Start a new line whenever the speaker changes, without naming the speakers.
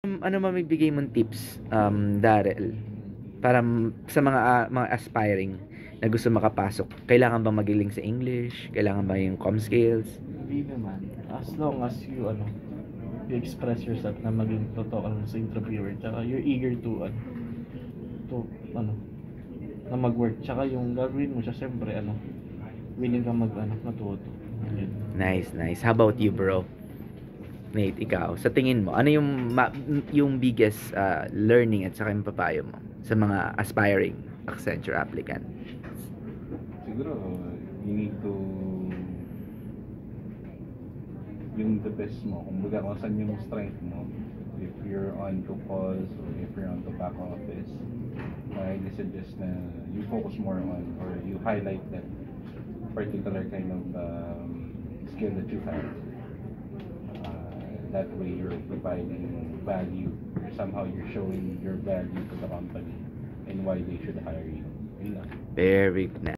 Ano mamibigay mong tips, Darrell, para sa mga aspiring na gusto makapasok? Kailangan bang magaling sa English? Kailangan ba yung comm skills?
Hindi naman. As long as you, you express yourself na maging totoo ka sa interviewer, tsaka you're eager to, ano, na mag-work. Tsaka yung gagawin mo siya, siyempre, willing ka matuto. Yun.
Nice, nice. How about you, bro? Nate, ikaw, sa tingin mo, ano yung biggest learning at saka yung papayo mo sa mga aspiring Accenture applicant?
Siguro, you need to yung the best mo. Kumbaga kung saan yung strength mo. If you're on to calls or if you're on to back office, I suggest na you focus more on or you highlight that particular kind of skill that you have. That way you're providing value. Somehow you're showing your value to the company and why they should hire you. Yun lang.
Very nice.